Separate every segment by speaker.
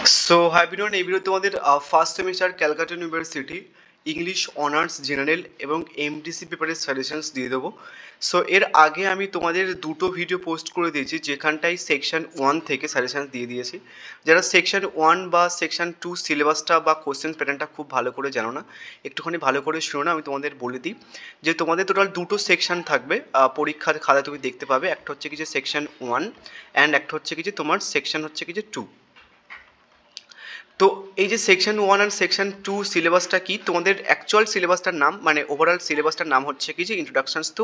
Speaker 1: So high বিনোন, এই video তোমাদের first semester Calcutta university English honours general এবং এমডিসি পেপারের সাজেশনস দিয়ে দেবো। সো এর আগে আমি তোমাদের দুটো ভিডিও পোস্ট করে দিয়েছি, যেখানটাই সেকশন 1 থেকে সাজেশনস দিয়ে দিয়েছি। যারা সেকশন 1 বা সেকশন 2 সিলেবাসটা বা কোশ্চেন প্যাটার্নটা খুব ভালো করে জানো না, একটুখানি ভালো করে শুনো না, আমি তোমাদের বলে দিই যে তোমাদের টোটাল দুটো সেকশন থাকবে পরীক্ষার খাতায় তুমি দেখতে পাবে। একটা হচ্ছে কি যে সেকশন 1 অ্যান্ড একটা হচ্ছে কি যে তোমার সেকশন হচ্ছে কি যে 2। তো এই যে সেকশন 1 আর সেকশন 2 সিলেবাসটা কি, তোমাদের অ্যাকচুয়াল সিলেবাসটার নাম মানে ওভারঅল সিলেবাসটার নাম হচ্ছে কি যে introductions to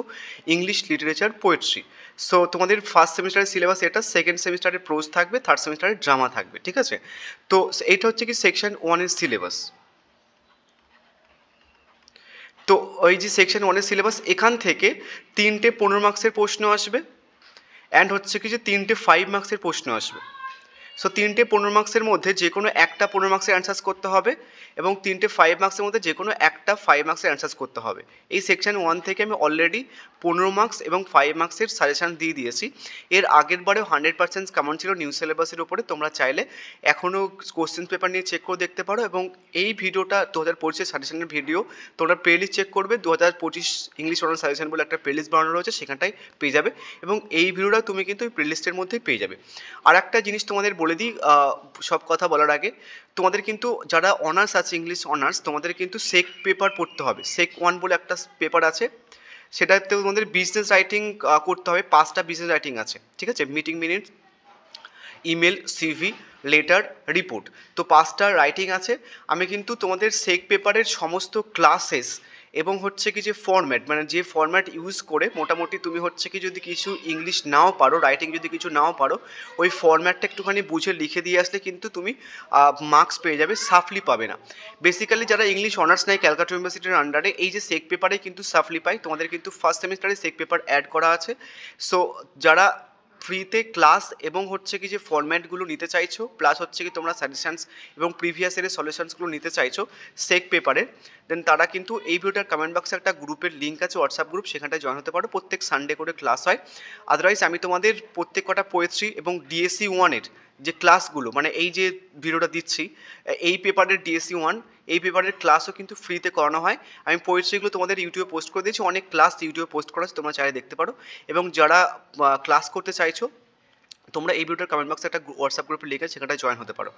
Speaker 1: English literature poetry. So তোমাদের ফার্স্ট সেমিস্টারের সিলেবাস এটা, সেকেন্ড সেমিস্টারে প্রোজ থাকবে, থার্ড সেমিস্টারে ড্রামা থাকবে, ঠিক আছে? তো এইটা হচ্ছে কি সেকশন 1 এর সিলেবাস। তো ওই যে সেকশন 1 এর সিলেবাস, এখান থেকে 3টে 15 মার্কসের প্রশ্ন আসবে অ্যান্ড হচ্ছে কি যে 3টে 5 মার্কসের প্রশ্ন আসবে। সো 3টে 15 মার্কসের মধ্যে যে কোনো একটা 15 মার্কসের অ্যান্সার্স করতে হবে এবং 3টে 5 মার্কসের মধ্যে যে কোনো একটা 5 মার্কসের অ্যান্সার্স করতে হবে। এই সেকশন 1 থেকে আমি অলরেডি 15 মার্কস এবং 5 মার্কসের সাজেশন দিয়ে দিয়েছি। এর আগের বারেও 100% কেমন ছিল নিউ সিলেবাসের উপরে, তোমরা চাইলে এখনও কোশ্চেন পেপার নিয়ে চেক করে দেখতে পারো। এবং এই ভিডিওটা 2025 সাজেশনের ভিডিও, তোমরা প্লেলিস্ট চেক করবে, 2025 ইংলিশ অনার্স সাজেশন বলে একটা প্লেলিস্ট বানানো রয়েছে, সেখানটাই পেয়ে যাবে এবং এই ভিডিওটা তুমি কিন্তু ওই প্লেলিস্টের মধ্যেই পেয়ে যাবে। আর একটা জিনিস তোমাদের বলে দিই, সব কথা বলার আগে, তোমাদের কিন্তু যারা অনার্স আছে ইংলিশ অনার্স, তোমাদের কিন্তু সেক পেপার পড়তে হবে। সেক 1 বলে একটা পেপার আছে, সেটাতে তোমাদের বিজনেস রাইটিং করতে হবে। 5টা বিজনেস রাইটিং আছে, ঠিক আছে? Meeting minute, email, CV, letter, report. তো 5টা রাইটিং আছে। আমি কিন্তু তোমাদের সেক পেপারের সমস্ত ক্লাসেস এবং হচ্ছে কি যে ফরম্যাট, মানে যে ফরম্যাট ইউজ করে মোটামুটি তুমি হচ্ছে কি যদি কিছু ইংলিশ নাও পারো, রাইটিং যদি কিছু নাও পারো, ওই ফরম্যাটটা একটুখানি বুঝে লিখে দিয়ে আসলে কিন্তু তুমি মার্কস পেয়ে যাবে, সাফলি পাবে না। বেসিক্যালি যারা ইংলিশ অনার্স নেয় ক্যালকাটা ইউনিভার্সিটির আন্ডারে, এই যে সেক পেপারে কিন্তু সাফলি পায়। তোমাদের কিন্তু ফার্স্ট সেমিস্টারে সেক পেপার অ্যাড করা আছে। সো যারা ফ্রিতে ক্লাস এবং হচ্ছে কি যে ফরম্যাটগুলো নিতে চাইছো, প্লাস হচ্ছে কি তোমরা সাজেশনস এবং প্রিভিয়াস ইয়ারের সলিউশনসগুলো নিতে চাইছো সেক পেপারের, দেন তারা কিন্তু এই ভিডিওটার কমেন্ট বক্সে একটা গ্রুপের লিঙ্ক আছে, হোয়াটসঅ্যাপ গ্রুপ, সেখানটায় জয়েন হতে পারো। প্রত্যেক সানডে করে ক্লাস হয়। আদারওয়াইজ আমি তোমাদের প্রত্যেক কটা পোয়েট্রি এবং ডিএসসি 1-এর যে ক্লাসগুলো, মানে এই যে ভিডিওটা দিচ্ছি, এই পেপারের ডিএসসি 1 এই পেপারের ক্লাসও কিন্তু ফ্রিতে করানো হয়। আমি পোয়েট্রিগুলো তোমাদের ইউটিউবে পোস্ট করে দিয়েছি, অনেক ক্লাস ইউটিউবে পোস্ট করা আছে, তোমরা চাইলে দেখতে পারো। এবং যারা ক্লাস করতে চাইছো, তোমরা এই ভিডিওটার কমেন্ট বক্সে একটা হোয়াটসঅ্যাপ গ্রুপে লিখে সেখানটায় জয়েন হতে পারো।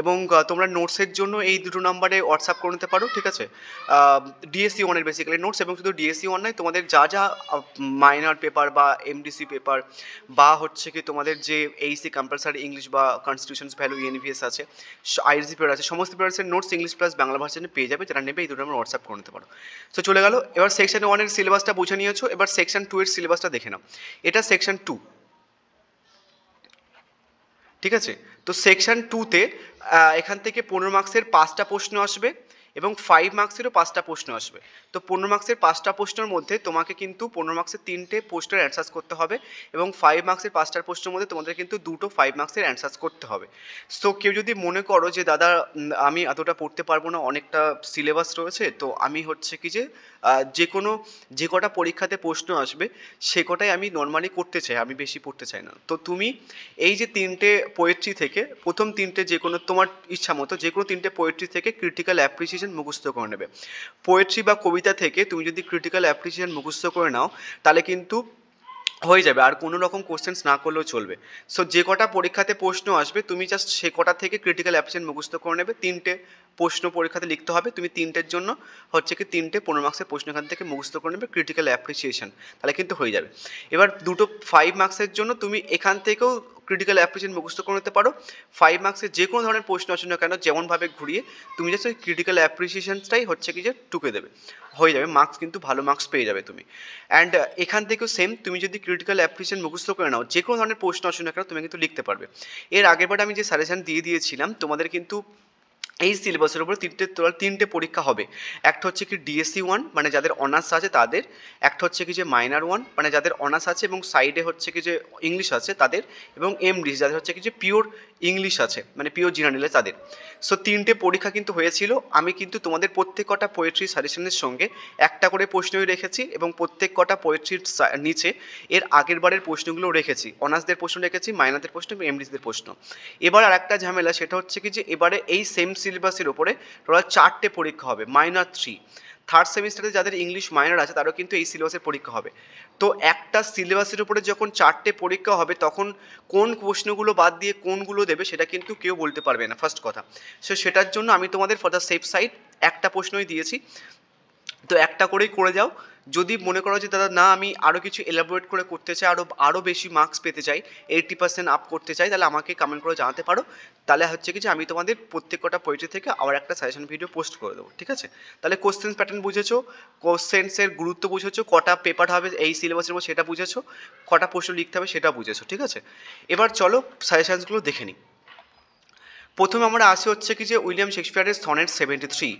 Speaker 1: এবং তোমরা নোটসের জন্য এই দুটো নাম্বারে হোয়াটসঅ্যাপ করে নিতে পারো, ঠিক আছে? ডিএসসি 1-এর বেসিক্যালি নোটস, এবং শুধু ডিএসসি 1 নয়, তোমাদের যা যা মাইনর পেপার বা এমডিসি পেপার বা হচ্ছে কি তোমাদের যে এইসি কম্পালসারি ইংলিশ বা কনস্টিটিউশনস ভ্যালু ইএনভিএস আছে, আইএসজি পেপার আছে, সমস্ত পেপারের নোটস ইংলিশ প্লাস বাংলা ভার্সনে পেয়ে যাবে। যারা নেবে এই দুটো আমরা হোয়াটসঅ্যাপ করে নিতে পারো। তো চলে গেল, এবার সেকশন 1-এর সিলেবাসটা বুঝে নিয়েছো, এবার সেকশন 2-এর সিলেবাসটা দেখে নাও। এটা সেকশন 2, ঠিক আছে? তো সেকশন 2-তে এখান থেকে 15 মার্কসের 5টা প্রশ্ন আসবে এবং 5 মার্কসেরও 5টা প্রশ্ন আসবে। তো 15 মার্কসের 5টা প্রশ্নের মধ্যে তোমাকে কিন্তু 15 মার্কসের 3টে প্রশ্নের অ্যান্সার্স করতে হবে এবং 5 মার্কসের 5টার প্রশ্নের মধ্যে তোমাদের কিন্তু দুটো 5 মার্কসের অ্যান্সার্স করতে হবে। সো কেউ যদি মনে করো যে দাদা আমি এতটা পড়তে পারবো না, অনেকটা সিলেবাস রয়েছে, তো আমি হচ্ছে কি যে যে কটা পরীক্ষাতে প্রশ্ন আসবে সে কটাই আমি নর্মালি করতে চাই, আমি বেশি পড়তে চাই না। তো তুমি এই যে 3টে পোয়েট্রি থেকে প্রথম 3টে যে কোনো তোমার ইচ্ছা মতো যে কোনো 3টে পোয়েট্রি থেকে ক্রিটিক্যাল অ্যাপ্রিসিয়েশন মুখস্থ করে নেবে। পোয়েট্রি বা কবিতা থেকে তুমি যদি ক্রিটিক্যাল অ্যাপ্রিসিয়েশন মুখস্থ করে নাও, তাহলে কিন্তু হয়ে যাবে, আর কোনো রকম কোশ্চেন্স না করলেও চলবে। সো যে কটা পরীক্ষাতে প্রশ্ন আসবে তুমি জাস্ট সে কটা থেকে ক্রিটিক্যাল অ্যাপ্রিসিয়েশন মুখস্থ করে নেবে। 3টে প্রশ্ন পরীক্ষাতে লিখতে হবে, তুমি 3টের জন্য হচ্ছে কি 3টে 15 মার্কসের প্রশ্ন এখান থেকে মুখস্থ করে নেবে ক্রিটিক্যাল অ্যাপ্রিসিয়েশন, তাহলে কিন্তু হয়ে যাবে। এবার দুটো 5 মার্কসের জন্য তুমি এখান থেকেও ক্রিটিক্যাল অ্যাপ্রিসিয়েশন মুখস্থ করে নিতে পারো। 5 মার্কসের যে কোনো ধরনের প্রশ্ন আসুন না কেন, যেমনভাবে ঘুরিয়ে তুমি জাস্ট ওই ক্রিটিক্যাল অ্যাপ্রিসিয়েশনটাই হচ্ছে কি যে টুকে দেবে, হয়ে যাবে, মার্কস কিন্তু ভালো মার্কস পেয়ে যাবে তুমি। অ্যান্ড এখান থেকেও সেম, তুমি যদি ক্রিটিক্যাল অ্যাপ্রিসিয়েশন মুখস্থ করে নাও, যে কোনো ধরনের প্রশ্ন আসুন না কেন তুমি কিন্তু লিখতে পারবে। এর আগেরবার আমি যে সাজেশন দিয়ে দিয়েছিলাম তোমাদের কিন্তু এই সিলেবাসের উপরে তিনটে পরীক্ষা হবে। একটা হচ্ছে কি ডিএসসি 1 মানে যাদের অনার্স আছে তাদের, একটা হচ্ছে কি যে মাইনর 1 মানে যাদের অনার্স আছে এবং সাইডে হচ্ছে কি যে ইংলিশ আছে তাদের, এবং এমডি যাদের হচ্ছে কি যে পিওর ইংলিশ আছে মানে পিওর জেনারেল তাদের। সো তিনটে পরীক্ষা কিন্তু হয়েছিল। আমি কিন্তু তোমাদের প্রত্যেক কটা পোয়েট্রি সাজেশনের সঙ্গে একটা করে প্রশ্নই রেখেছি এবং প্রত্যেক কটা পোয়েট্রির নিচে এর আগের বারের প্রশ্নগুলো রেখেছি। অনার্সদের প্রশ্ন রেখেছি, মাইনারদের প্রশ্ন এবং এমডিসিদের প্রশ্ন। এবার আর একটা ঝামেলা, সেটা হচ্ছে কি যে এবারে এই সেম সিলেবাসের ওপরে টোটাল 4টে পরীক্ষা হবে, মাইনর 3। থার্ড সেমিস্টারে যাদের ইংলিশ মাইনর আছে তারও কিন্তু এই সিলেবাসের পরীক্ষা হবে। তো একটা সিলেবাসের উপরে যখন 4টে পরীক্ষা হবে তখন কোন প্রশ্নগুলো বাদ দিয়ে কোনগুলো দেবে সেটা কিন্তু কেউ বলতে পারবে না, ফার্স্ট কথা। সো সেটার জন্য আমি তোমাদের ফর দ্য সেফ সাইড একটা প্রশ্নই দিয়েছি, তো একটা করেই করে যাও। যদি মনে করো যে দাদা না আমি আরও কিছু এলাবোরেট করে করতে চাই, আরও বেশি মার্কস পেতে চাই, 80% আপ করতে চাই, তাহলে আমাকে কমেন্ট করে জানাতে পারো। তাহলে হচ্ছে কি যে আমি তোমাদের প্রত্যেক কটা পোয়েট্রি থেকে আবার একটা সাজেশন ভিডিও পোস্ট করে দেবো, ঠিক আছে? তাহলে কোশ্চেন প্যাটার্ন বুঝেছো, কোশ্চেন্সের গুরুত্ব বুঝেছো, কটা পেপার হবে এই সিলেবাসের মধ্যে সেটা বুঝেছো, কটা প্রশ্ন লিখতে হবে সেটা বুঝেছো, ঠিক আছে? এবার চলো সাজেশনসগুলো দেখে নিই। প্রথমে আমরা আসি হচ্ছে কি যে উইলিয়াম শেক্সপিয়ারের সনেট 73।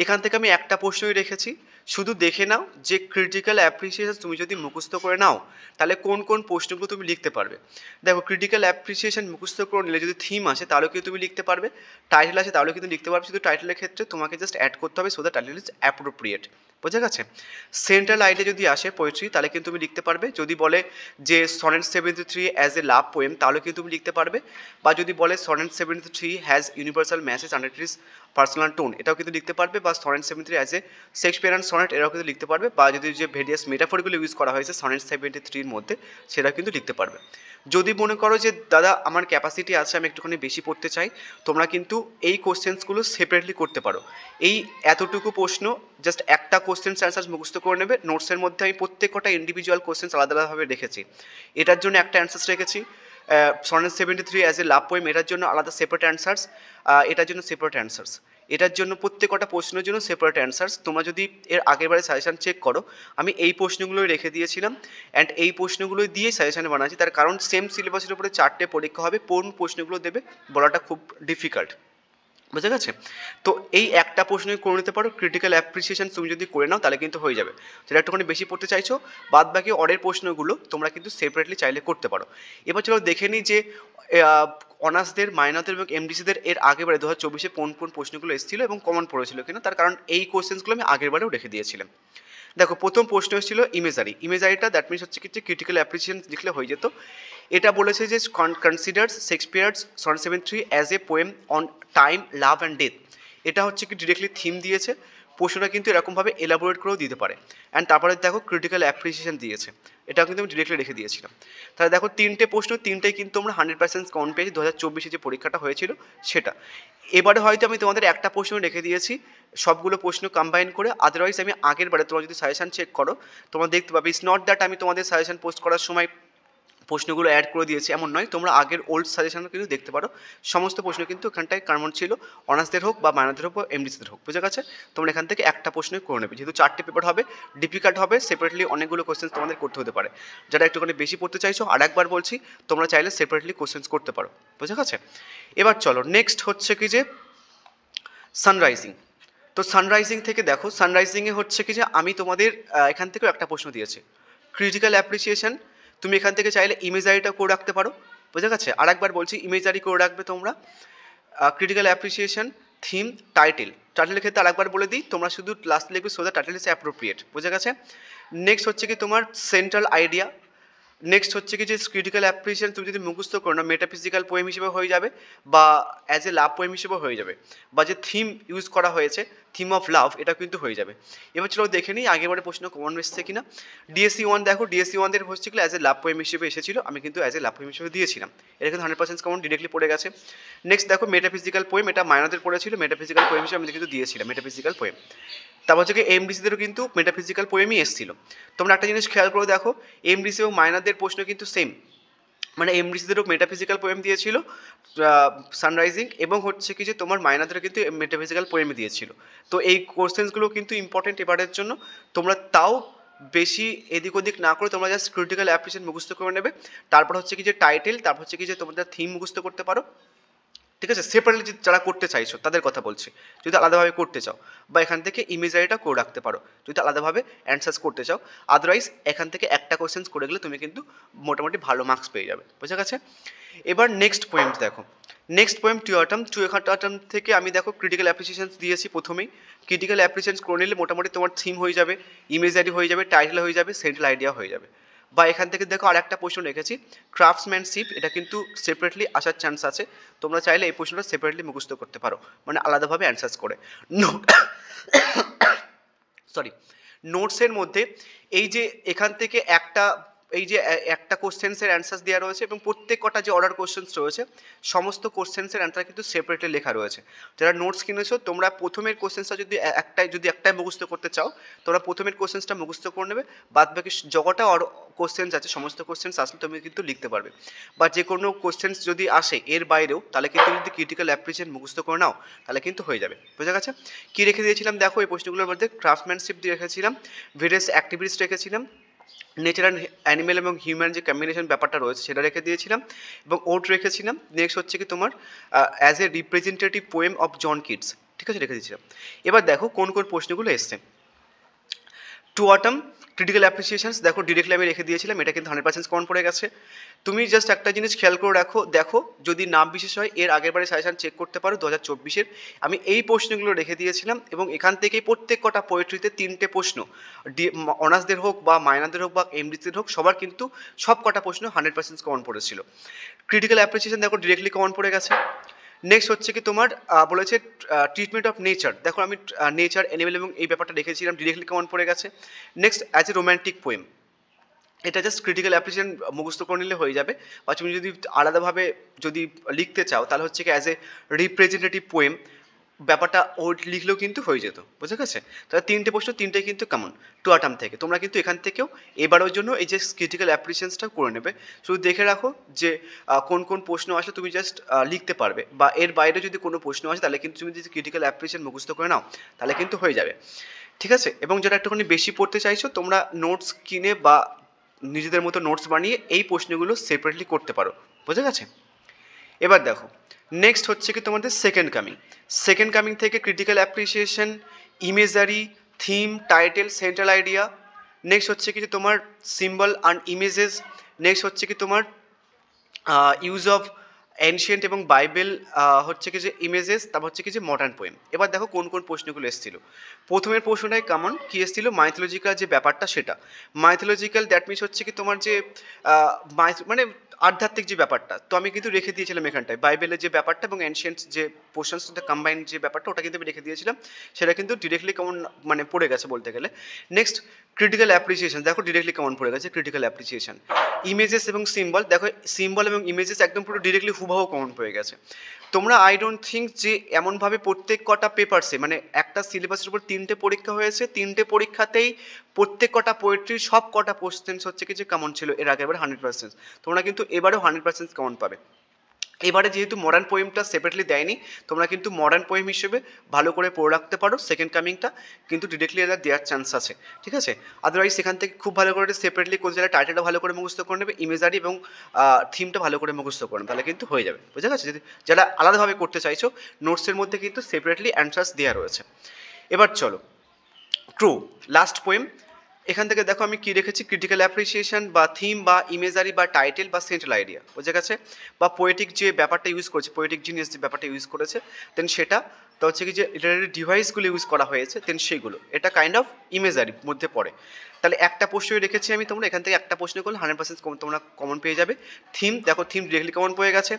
Speaker 1: এখান থেকে আমি একটা প্রশ্নই রেখেছি, শুধু দেখে নাও যে ক্রিটিক্যাল অ্যাপ্রিসিয়েশন তুমি যদি মুখস্থ করে নাও তাহলে কোন কোন প্রশ্নগুলো তুমি লিখতে পারবে। দেখো ক্রিটিক্যাল অ্যাপ্রিসিয়েশন মুখস্থ করে নিলে যদি থিম আসে তাহলেও কিন্তু তুমি লিখতে পারবে, টাইটেল আছে তাহলেও কিন্তু লিখতে পারবে। শুধু টাইটেলের ক্ষেত্রে তোমাকে জাস্ট অ্যাড করতে হবে so the title is appropriate, বোঝা গেছে? সেন্ট্রাল আইডিয়া যদি আসে পোয়েট্রি তাহলে কিন্তু তুমি লিখতে পারবে। যদি বলে যে sonnet 73 as a love poem তাহলে কিন্তু তুমি লিখতে পারবে, বা যদি বলে sonnet 73 has universal message under it's personal tone এটাও কিন্তু লিখতে পারবে, বা sonnet 73 as a Shakespearean sonnet এটাও কিন্তু লিখতে পারবে, বা যদি যে ভেরিয়াস মেটাফোরগুলো ইউজ করা হয়েছে সনেট 73 মধ্যে সেটাও কিন্তু লিখতে পারবে। যদি মনে করো যে দাদা আমার ক্যাপাসিটি আছে আমি একটুখানি বেশি পড়তে চাই, তোমরা কিন্তু এই কোশ্চেন্সগুলো সেপারেটলি করতে পারো। এই এতটুকু প্রশ্ন জাস্ট একটা কোশ্চেন অ্যান্সার মুখস্থ করে নেবে। নোটসের মধ্যে আমি প্রত্যেক কটা ইন্ডিভিজুয়াল কোশ্চেন্স আলাদা আলাদাভাবে রেখেছি। এটার জন্য একটা অ্যান্সার্স রেখেছি, sonnet 73 as a love poem এটার জন্য আলাদা সেপারেট অ্যান্সার্স, এটার জন্য সেপারেট অ্যান্সার্স, এটার জন্য প্রত্যেক কটা প্রশ্নের জন্য সেপারেট অ্যান্সার্স। তোমরা যদি এর আগের বারে সাজেশন চেক করো আমি এই প্রশ্নগুলোই রেখে দিয়েছিলাম অ্যান্ড এই প্রশ্নগুলোই দিয়েই সাজেশানে বানাচ্ছি, তার কারণ সেম সিলেবাসের উপরে 4টে পরীক্ষা হবে, কোন প্রশ্নগুলো দেবে বলাটা খুব ডিফিকাল্ট, বুঝা গেছে? তো এই একটা প্রশ্নই করে নিতে পারো। ক্রিটিক্যাল অ্যাপ্রিসিয়েশন তুমি যদি করে নাও তাহলে কিন্তু হয়ে যাবে। যেটা একটুখানি বেশি পড়তে চাইছো বাদ বাকি অরের প্রশ্নগুলো তোমরা কিন্তু সেপারেটলি চাইলে করতে পারো। এবার চলো দেখে নিই যে অনার্সদের, মাইনরদের এবং এমডিসিদের এর আগেরবারে 2024 কোন কোন প্রশ্নগুলো এসেছিল এবং কমন পড়েছিল কিনা, তার কারণ এই কোশ্চেন্সগুলো আমি আগেরবারেও রেখে দিয়েছিলাম। দেখো প্রথম প্রশ্ন এসেছিল ইমেজারিটা দ্যাট মিনস হচ্ছে কি যে ক্রিটিক্যাল অ্যাপ্রিসিয়েশন লিখলে হয়ে যেত। এটা বলেছে যে considers Shakespeare's sonnet 73 as a poem on time, love and death. এটা হচ্ছে কি ডিরেক্টলি থিম দিয়েছে, প্রশ্নটা কিন্তু এরকমভাবে এলাবোরেট করেও দিতে পারে। অ্যান্ড তারপরে দেখো ক্রিটিক্যাল অ্যাপ্রিসিয়েশন দিয়েছে, এটাও কিন্তু আমি ডিরেক্টলি রেখে দিয়েছিলাম। তাহলে দেখো তিনটে প্রশ্ন, তিনটেই কিন্তু আমরা 100% কমন পেয়েছি 2024 যে পরীক্ষাটা হয়েছিল সেটা। এবারে হয়তো আমি তোমাদের একটা প্রশ্ন রেখে দিয়েছি সবগুলো প্রশ্ন কম্বাইন করে, আদারওয়াইজ আমি আগের বারে তোমরা যদি সাজেশন চেক করো তোমরা দেখতে পাবে ইটস নট দ্যাট আমি তোমাদের সাজেশন পোস্ট করার সময় প্রশ্নগুলো অ্যাড করে দিয়েছি এমন নয়, তোমরা আগের ওল্ড সাজেশনও কিন্তু দেখতে পারো। সমস্ত প্রশ্ন কিন্তু এখানটায় কমন ছিল, অনার্সদের হোক বা মাইনরদের হোক বা এমডিসিদের হোক, বুঝে গেছে? তোমরা এখান থেকে একটা প্রশ্নই করে নেবে, যেহেতু 4টে পেপার হবে ডিফিকাল্ট হবে, সেপারেটলি অনেকগুলো কোশ্চেন্স তোমাদের করতে হতে পারে। যারা একটুখানি বেশি পড়তে চাইছো আর একবার বলছি তোমরা চাইলে সেপারেটলি কোশ্চেন্স করতে পারো, বুঝে গেছে? এবার চলো নেক্সট হচ্ছে কি যে সানরাইজিং। তো সানরাইজিং থেকে দেখো সানরাইজিংয়ে হচ্ছে কি যে আমি তোমাদের এখান থেকেও একটা প্রশ্ন দিয়েছি ক্রিটিক্যাল অ্যাপ্রিসিয়েশন। তুমি এখান থেকে চাইলে ইমেজারিটা করে রাখতে পারো, বুঝে গেছে? আর একবার বলছি ইমেজারি করে রাখবে তোমরা। ক্রিটিক্যাল অ্যাপ্রিসিয়েশন, থিম, টাইটেলের ক্ষেত্রে আরেকবার বলে দিই তোমরা শুধু লাস্ট লিখবে so the title is appropriate, বুঝে গেছে? নেক্সট হচ্ছে কি তোমার সেন্ট্রাল আইডিয়া। নেক্সট হচ্ছে কি যে ক্রিটিক্যাল অ্যাপ্রিসিয়েশন তুমি যদি মুখস্থ করো না মেটাফিজিক্যাল পোয়েম হিসেবে হয়ে যাবে বা অ্যাজ এ লাভ পোয়েম হিসেবে হয়ে যাবে, বা যে থিম ইউজ করা হয়েছে থিম অফ লাভ এটা কিন্তু হয়ে যাবে। এবার চলো দেখে নিই আগেরবারে প্রশ্ন কমন এসছে কিনা। ডিএসসি 1 দেখো ডিএসসি 1 দের হচ্ছে অ্যাজ এ লাভ পোয়েম হিসেবে এসেছিল, আমি কিন্তু অ্যাজ এ লাভ পোয়েম হিসেবে দিয়েছিলাম, এটা কিন্তু 100% কমন ডিরেক্টলি পড়ে গেছে। নেক্সট দেখো মেটাফিজিক্যাল পোয়েম, এটা মাইনরদের পড়েছিল, মেটাফিজিক্যাল পোয়েম হিসেবে আমি কিন্তু দিয়েছিলাম মেটাফিজিক্যাল পোয়েম। তারপর হচ্ছে কি এমডিসিদেরও কিন্তু মেটাফিজিক্যাল পোয়েমই এসেছিল। তোমরা একটা জিনিস খেয়াল করে দেখো এমডিসি এবং মাইনরদের প্রশ্ন কিন্তু সেম, মানে এমডিসিদেরও মেটাফিজিক্যাল পোয়েম দিয়েছিল সানরাইজিং, এবং হচ্ছে কি যে তোমার মাইনরদেরও কিন্তু মেটাফিজিক্যাল পোয়েমই দিয়েছিল। তো এই কোশ্চেন্সগুলো কিন্তু ইম্পর্টেন্ট এবারের জন্য, তোমরা তাও বেশি এদিক ওদিক না করে তোমরা জাস্ট ক্রিটিক্যাল অ্যাপ্রিসিয়েশন মুখস্থ করে নেবে। তারপর হচ্ছে কি যে টাইটেল, তারপর হচ্ছে কি যে তোমাদের থিম মুখস্থ করতে পারো, ঠিক আছে, সেপারেটলি যারা করতে চাইছো তাদের কথা বলছি, যদি আলাদাভাবে করতে চাও, বা এখান থেকে ইমেজারিটা করে রাখতে পারো যদি আলাদাভাবে অ্যান্সার্স করতে চাও। আদারওয়াইজ এখান থেকে একটা কোশ্চেন্স করে গেলে তুমি কিন্তু মোটামুটি ভালো মার্কস পেয়ে যাবে, বুঝা গেছে। এবার নেক্সট পোয়েম দেখো, নেক্সট পোয়েম টু অ্যাটম থেকে আমি দেখো ক্রিটিক্যাল অ্যাপ্রিসিয়েশন দিয়েছি প্রথমেই। ক্রিটিক্যাল অ্যাপ্রিসিয়েশন করে নিলে মোটামুটি তোমার থিম হয়ে যাবে, ইমেজারি হয়ে যাবে, টাইটেল হয়ে যাবে, সেন্ট্রাল আইডিয়া হয়ে যাবে। বা এখান থেকে দেখো আর একটা প্রশ্ন রেখেছি ক্রাফটসম্যানশিপ, এটা কিন্তু সেপারেটলি আসার চান্স আছে, তোমরা চাইলে এই প্রশ্নটা সেপারেটলি মুখস্থ করতে পারো, মানে আলাদাভাবে অ্যান্সার্স করে। সরি, নোটসের মধ্যে এই যে এখান থেকে একটা কোশ্চেন্সের অ্যান্সার দেওয়া রয়েছে এবং প্রত্যেক কটা যে অর্ডার কোশ্চেন্স রয়েছে সমস্ত কোশ্চেন্সের অ্যান্সার কিন্তু সেপারেটলি লেখা রয়েছে। যারা নোটস কিনেছো তোমরা প্রথমের কোশ্চেন্সটা যদি একটাই মুখস্থ করতে চাও, তোমরা প্রথমের কোশ্চেন্সটা মুখস্থ করে নেবে, বাদ বাকি যতটা কোশ্চেন্স আছে সমস্ত কোশ্চেন্স আসলে তুমি কিন্তু লিখতে পারবে। বা যে কোনো কোশ্চেন্স যদি আসে এর বাইরেও তাহলে কিন্তু যদি ক্রিটিক্যাল অ্যাপ্রিসিয়েশন মুখস্থ করে নাও তাহলে কিন্তু হয়ে যাবে, বোঝা গেছে। কী রেখে দিয়েছিলাম দেখো এই প্রশ্নগুলোর মধ্যে, ক্রাফটম্যানশিপ দিয়ে রেখেছিলাম, ভেরিয়াস অ্যাক্টিভিটিস রেখেছিলাম, নেচার অ্যান্ড অ্যানিমেল এবং হিউম্যান যে কম্বিনেশন ব্যাপারটা রয়েছে সেটা রেখে দিয়েছিলাম, এবং ওট রেখেছিলাম। নেক্সট হচ্ছে কি তোমার as a representative poem of John Keats, ঠিক আছে, রেখে দিয়েছিলাম। এবার দেখো কোন কোন প্রশ্নগুলো এসছে। টু অটম ক্রিটিক্যাল অ্যাপ্রিসিয়েশনস দেখো ডিরেক্টলি আমি রেখে দিয়েছিলাম, এটা কিন্তু 100% কমন পড়ে গেছে। তুমি জাস্ট একটা জিনিস খেয়াল করে দেখো যদি নাম বিশেষ হয় এর আগের বারে সাজেশন চেক করতে পারো 2024-এর, আমি এই প্রশ্নগুলো রেখে দিয়েছিলাম এবং এখান থেকেই প্রত্যেক কটা পোয়েট্রিতে 3টে প্রশ্ন, অনার্সদের হোক বা মাইনারদের হোক বা এমডিসিদের হোক সবার কিন্তু সব কটা প্রশ্ন 100% কমন পড়েছিল। ক্রিটিক্যাল অ্যাপ্রিসিয়েশন দেখো ডিরেক্টলি কমন পড়ে গেছে। নেক্সট হচ্ছে কি তোমার বলেছে ট্রিটমেন্ট অফ নেচার, দেখো আমি নেচার অ্যানিমেল এবং এই ব্যাপারটা রেখেছিলাম, ডিরেক্টলি কমন পড়ে গেছে। Next as a romantic poem, এটা জাস্ট ক্রিটিক্যাল অ্যাপ্রিসিয়েশন মুখস্থ করে নিলে হয়ে যাবে, বা তুমি যদি আলাদাভাবে যদি লিখতে চাও তাহলে হচ্ছে কি অ্যাজ এ রিপ্রেজেন্টেটিভ পোয়েম ব্যাপারটা ও লিখলেও কিন্তু হয়ে যেত, বুঝে গেছে। তাহলে 3টে প্রশ্ন 3টাই কিন্তু কেমন টু অ্যাটম থেকে, তোমরা কিন্তু এখান থেকেও এবারের জন্য এই যে ক্রিটিক্যাল অ্যাপ্রিসিয়েশনসটা করে নেবে, শুধু দেখে রাখো যে কোন কোন প্রশ্ন আসে তুমি জাস্ট লিখতে পারবে, বা এর বাইরে যদি কোনো প্রশ্ন আসে তাহলে কিন্তু তুমি যদি ক্রিটিক্যাল অ্যাপ্রিসিয়েশন মুখস্থ করে নাও তাহলে কিন্তু হয়ে যাবে, ঠিক আছে। এবং যারা একটুখানি বেশি পড়তে চাইছো তোমরা নোটস কিনে বা নিজেদের মতো নোটস বানিয়ে এই প্রশ্নগুলো সেপারেটলি করতে পারো, বুঝে গেছে। এবার দেখো নেক্সট হচ্ছে কি তোমাদের সেকেন্ড কামিং থেকে critical appreciation, imagery, theme, title, central idea, next হচ্ছে কি তোমার সিম্বল অ্যান্ড ইমেজেস, নেক্সট হচ্ছে কি তোমার ইউজ অফ এনশিয়েন্ট এবং বাইবেল, হচ্ছে কি যে ইমেজেস, তারপর হচ্ছে কি যে মডার্ন পোয়েম। এবার দেখো কোন কোন প্রশ্নগুলো এসেছিল। প্রথমের প্রশ্নটাই কেমন কি এসেছিল, মাইথোলজিক্যাল যে ব্যাপারটা সেটা, মাইথোলজিক্যাল দ্যাট মিনস হচ্ছে কি তোমার যে মানে আধ্যাত্মিক যে ব্যাপারটা, তো আমি কিন্তু রেখে দিয়েছিলাম এখানটায় বাইবেলের যে ব্যাপারটা এবং এনশিয়েন্ট যে পোর্শনসটা কম্বাইন্ড যে ব্যাপারটা ওটা কিন্তু আমি রেখে দিয়েছিলাম, সেটা কিন্তু ডিরেক্টলি কেমন মানে পড়ে গেছে বলতে গেলে। নেক্সট ক্রিটিক্যাল অ্যাপ্রিসিয়েশন দেখো ডিরেক্টলি কেমন পড়ে গেছে ক্রিটিক্যাল অ্যাপ্রিসিয়েশন, ইমেজেস এবং সিম্বল দেখো সিম্বল এবং ইমেজেস একদম পুরো ডিরেক্টলি হুবহু কমন পড়ে গেছে। তোমরা আই ডোন্ট থিঙ্ক যে এমনভাবে প্রত্যেক কটা পেপারসে মানে একটা সিলেবাসের উপর 3টে পরীক্ষা হয়েছে, 3টে পরীক্ষাতেই প্রত্যেক কটা পোয়েট্রির সব কটা কোশ্চেন্স হচ্ছে কি যে কেমন ছিল এর আগের 100%, তোমরা কিন্তু এবারেও 100% কেমন পাবে। এবারে যেহেতু মডার্ন পোয়েমটা সেপারেটলি দেয়নি, তোমরা কিন্তু মডার্ন পোয়েম হিসেবে ভালো করে পড়ে রাখতে পারো, সেকেন্ড কামিংটা কিন্তু ডিরেক্টলি এটা দেওয়ার চান্স আছে, ঠিক আছে। আদারওয়াইজ সেখান থেকে খুব ভালো করে সেপারেটলি কোন জায়গায় টাইটেলটা ভালো করে মুখস্থ করে নেবে, ইমেজারি এবং থিমটা ভালো করে মুখস্থ করে নেবে, তাহলে কিন্তু হয়ে যাবে, বুঝা গেছে। যদি যারা আলাদাভাবে করতে চাইছো নোটসের মধ্যে কিন্তু সেপারেটলি অ্যান্সার্স দেওয়া রয়েছে। এবার চলো ট্রু লাস্ট পোয়েম, এখান থেকে দেখো আমি কি রেখেছি ক্রিটিক্যাল অ্যাপ্রিসিয়েশন বা থিম বা ইমেজারি বা টাইটেল বা সেন্ট্রাল আইডিয়া, বুঝে গেছে। বা পোয়েটিক যে ব্যাপারটা ইউজ করেছে, পোয়েটিক জিনিস যে ব্যাপারটা ইউজ করেছে দেন সেটা, তো হচ্ছে কি যে লিটারারি ডিভাইসগুলো ইউজ করা হয়েছে দেন সেইগুলো, এটা কাইন্ড অফ ইমেজারির মধ্যে পড়ে। তাহলে একটা প্রশ্নই রেখেছি আমি, তোমরা এখান থেকে একটা প্রশ্ন করলে 100% তোমরা কমন পেয়ে যাবে। থিম দেখো থিম ডিরেক্টলি কমন পেয়ে গেছে।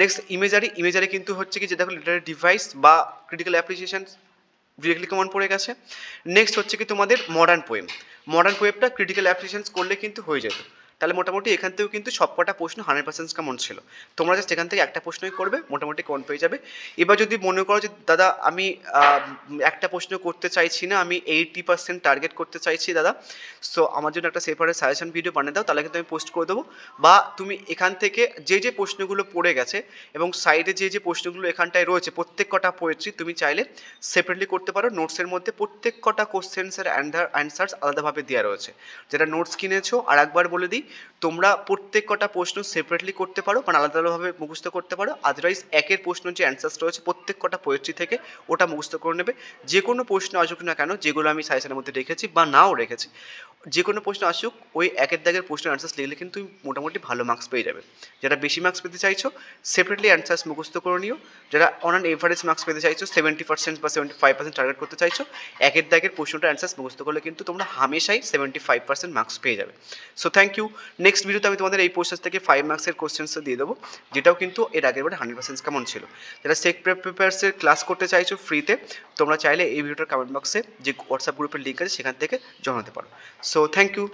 Speaker 1: নেক্সট ইমেজারি কিন্তু হচ্ছে কি যে দেখো লিটারারি ডিভাইস বা ক্রিটিক্যাল অ্যাপ্রিসিয়েশন ডিরেক্টলি কমন পড়ে গেছে। নেক্সট হচ্ছে কি তোমাদের মডার্ন পোয়েমটা ক্রিটিক্যাল অ্যাপ্রিসিয়েশন করলে কিন্তু হয়ে যেত, তাহলে মোটামুটি এখান থেকেও কিন্তু সবকটা প্রশ্ন 100% কেমন ছিল, তোমরা জাস্ট এখান থেকে একটা প্রশ্নই করবে মোটামুটি কমন পেয়ে যাবে। এবার যদি মনে করো যে দাদা আমি একটা প্রশ্ন করতে চাইছি না, আমি 80% টার্গেট করতে চাইছি দাদা, সো আমার জন্য একটা সেপারেট সাজেশন ভিডিও বানিয়ে দাও, তাহলে কিন্তু আমি পোস্ট করে দেবো। বা তুমি এখান থেকে যে প্রশ্নগুলো পড়ে গেছে এবং সাইডে যে প্রশ্নগুলো এখানটায় রয়েছে প্রত্যেক কটা পোয়েট্রি তুমি চাইলে সেপারেটলি করতে পারো, নোটসের মধ্যে প্রত্যেক কটা কোশ্চেন্সের অ্যান্সার্স আলাদাভাবে দেওয়া রয়েছে। যেটা নোটস কিনেছো আর একবার বলে দিই তোমরা প্রত্যেক কটা প্রশ্ন সেপারেটলি করতে পারো, মানে আলাদা আলাদাভাবে মুখস্থ করতে পারো। আদারওয়াইজ একের প্রশ্ন যে অ্যান্সার্স রয়েছে প্রত্যেক কটা পোয়েট্রি থেকে ওটা মুখস্থ করে নেবে। যে কোনো প্রশ্ন আসুক না কেন, যেগুলো আমি সাজেশনের মধ্যে রেখেছি বা নাও রেখেছি, যে কোনো প্রশ্ন আসুক ওই একের দাগের প্রশ্নের অ্যান্সার্স লিখলে কিন্তু তুমি মোটামুটি ভালো মার্কস পেয়ে যাবে। যারা বেশি মার্কস পেতে চাইছো সেপারেটলি অ্যান্সার্স মুখস্থ করে নিও। যারা অন অ্যান এভারেজ মার্কস পেতে চাইছো 70% বা 75% টার্গেট করতে চাইছো, একের দাগের প্রশ্নটা অ্যান্সার্স মুখস্থ করলে কিন্তু তোমরা হামেশাই 75% মার্কস পেয়ে যাবে। So thank you. নেক্সট ভিডিওতে আমি তোমাদের এই প্রসেস থেকে 5 মার্কসের কোশ্চেন্সও দিয়ে দেবো, যেটাও কিন্তু এর আগের বারে 100% কেমন ছিল। যারা সেক পেপারসের ক্লাস করতে চাইছো ফ্রিতে, তোমরা চাইলে এই ভিডিওটার কমেন্ট বক্সে যে হোয়াটসঅ্যাপ গ্রুপের লিঙ্ক আছে সেখান থেকে জানাতে পারো। So thank you.